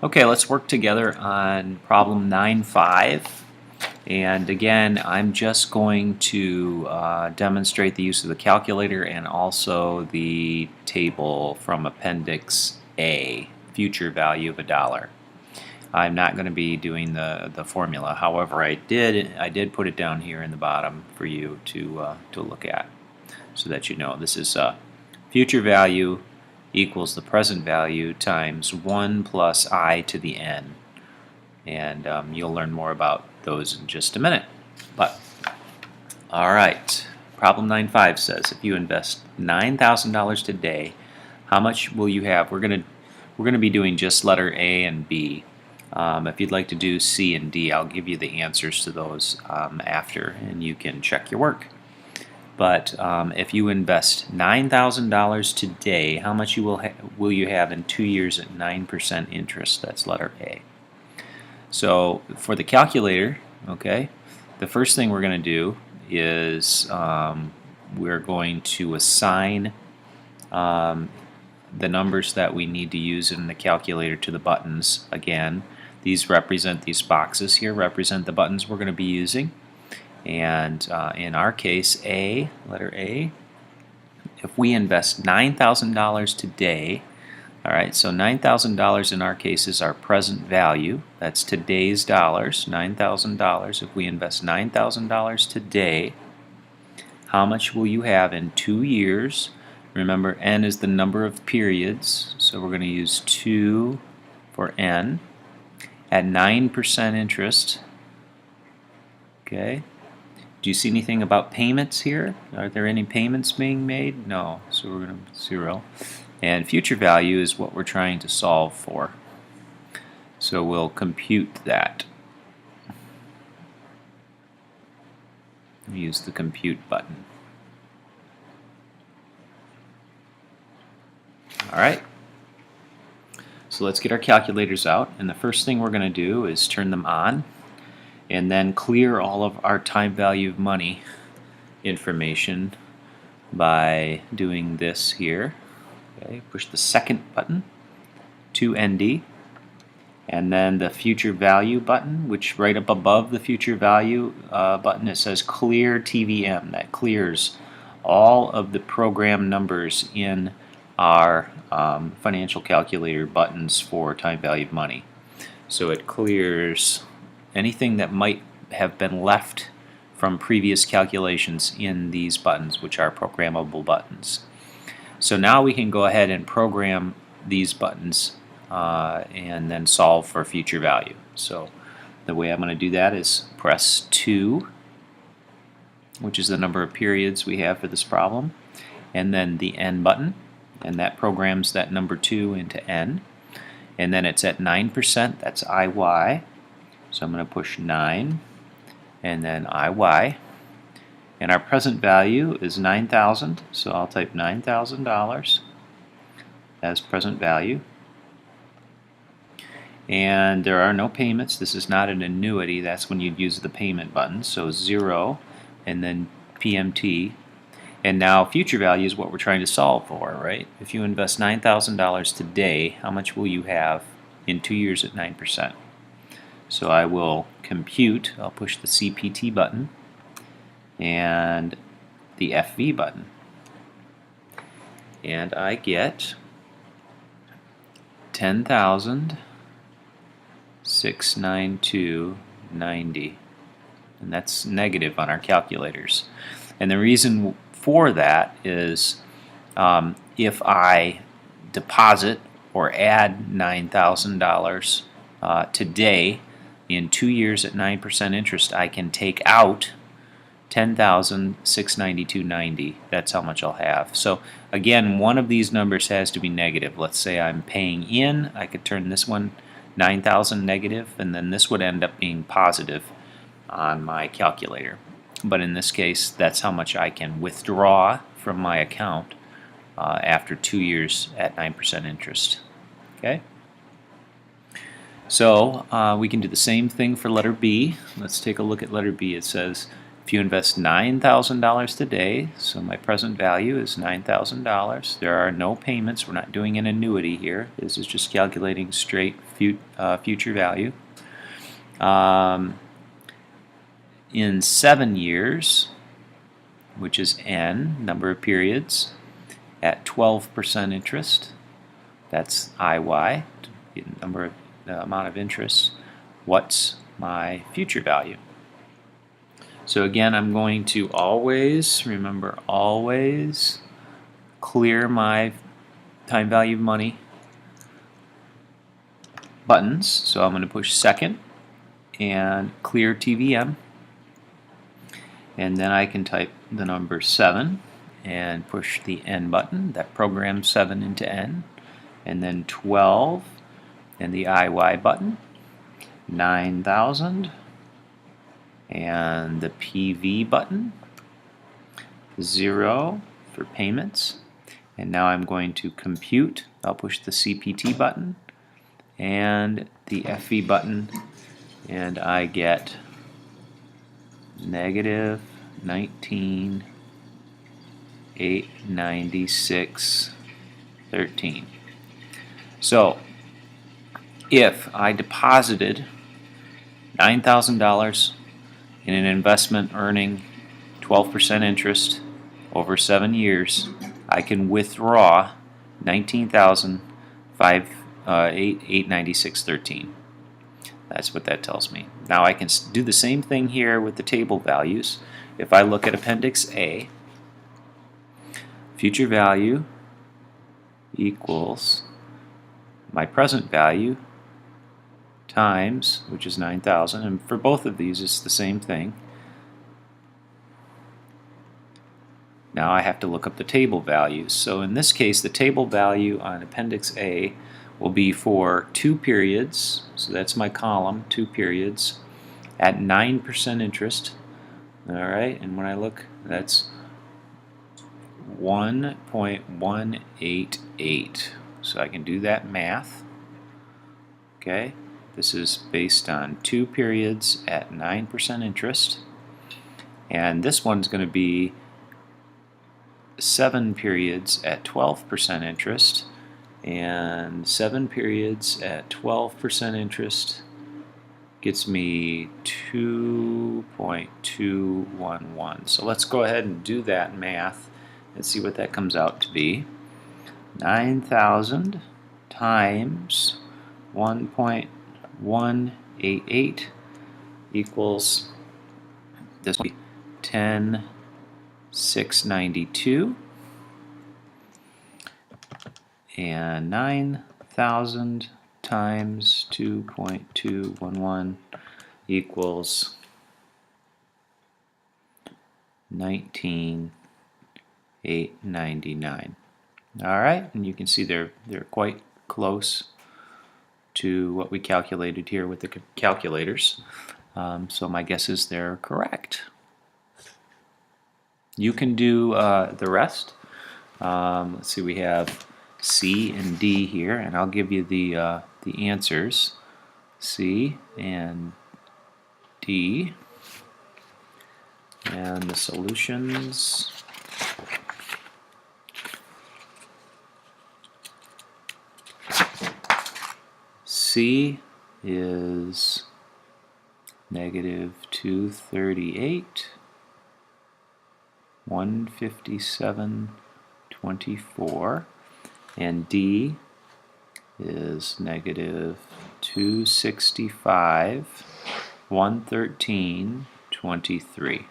Okay, let's work together on problem 9.5. And again, I'm just going to demonstrate the use of the calculator and also the table from Appendix A, future value of $1. I'm not going to be doing the formula. However, I did put it down here in the bottom for you to look at, so that you know this is future value equals the present value times 1 plus I to the n. And you'll learn more about those in just a minute. But, all right, problem 9.5 says if you invest $9,000 today, how much will you have? We're gonna be doing just letter A and B. If you'd like to do C and D, I'll give you the answers to those after, and you can check your work. But if you invest $9,000 today, how much will you have in 2 years at 9% interest? That's letter A. So for the calculator, okay, the first thing we're going to do is we're going to assign the numbers that we need to use in the calculator to the buttons. Again, these boxes here represent the buttons we're going to be using. And in our case, A, letter A, if we invest $9,000 today, all right, so $9,000 in our case is our present value. That's today's dollars, $9,000. If we invest $9,000 today, how much will you have in 2 years? Remember, n is the number of periods, so we're going to use 2 for n at 9% interest. Okay. Do you see anything about payments here? Are there any payments being made? No, so we're going to 0. And future value is what we're trying to solve for. So we'll compute that. Use the compute button. Alright, so let's get our calculators out, and the first thing we're going to do is turn them on and then clear all of our time value of money information by doing this here. Okay, push the second button to ND, and then the future value button, which right up above the future value button, it says clear TVM. That clears all of the program numbers in our financial calculator buttons for time value of money. So it clears anything that might have been left from previous calculations in these buttons, which are programmable buttons. So now we can go ahead and program these buttons and then solve for future value. So the way I'm going to do that is press 2, which is the number of periods we have for this problem, and then the N button, and that programs that number 2 into N. And then it's at 9%, that's IY. So I'm going to push 9 and then IY. And our present value is $9,000, so I'll type $9,000 as present value. And there are no payments. This is not an annuity. That's when you'd use the payment button. So 0 and then PMT. And now future value is what we're trying to solve for, right? If you invest $9,000 today, how much will you have in 2 years at 9%? So I will compute. I'll push the CPT button and the FV button, and I get 10,692.90, and that's negative on our calculators. And the reason for that is if I deposit or add $9,000 today, in 2 years at 9% interest, I can take out 10,692.90. That's how much I'll have. So again, one of these numbers has to be negative. Let's say I'm paying in. I could turn this one 9,000 negative, and then this would end up being positive on my calculator. But in this case, that's how much I can withdraw from my account after 2 years at 9% interest. Okay? So we can do the same thing for letter B. Let's take a look at letter B. It says If you invest $9,000 today, so my present value is $9,000. There are no payments. We're not doing an annuity here. This is just calculating straight future value. In 7 years, which is N, number of periods, at 12% interest, that's IY, the amount of interest, what's my future value? So again, I'm going to always, remember always, clear my time value of money buttons. So I'm going to push second and clear TVM. And then I can type the number 7 and push the N button. That programs 7 into N. And then 12 and the IY button. 9,000. And the PV button, 0 for payments. And now I'm going to compute. I'll push the CPT button and the FV button, and I get negative 19,896.13. So if I deposited $9,000 in an investment earning 12% interest over 7 years, I can withdraw $19,896.13. That's what that tells me. Now I can do the same thing here with the table values. If I look at Appendix A, future value equals my present value times, which is 9,000, and for both of these it's the same thing. Now I have to look up the table values. So in this case, the table value on Appendix A will be for 2 periods, so that's my column, 2 periods, at 9% interest. Alright, and when I look, that's 1.188. So I can do that math. Okay, this is based on 2 periods at 9% interest. And this one's going to be 7 periods at 12% interest. And 7 periods at 12% interest gets me 2.211. So let's go ahead and do that math and see what that comes out to be. 9,000 times 1.188 equals, this will be 10,692. And 9,000 times 2.211 equals 19,899. All right, and you can see they're quite close to what we calculated here with the calculators. So my guess is they're correct. You can do the rest. Let's see, we have C and D here, and I'll give you the answers. C and D, and the solutions. C is negative 238, 157.24, and D is negative 265, 113.23.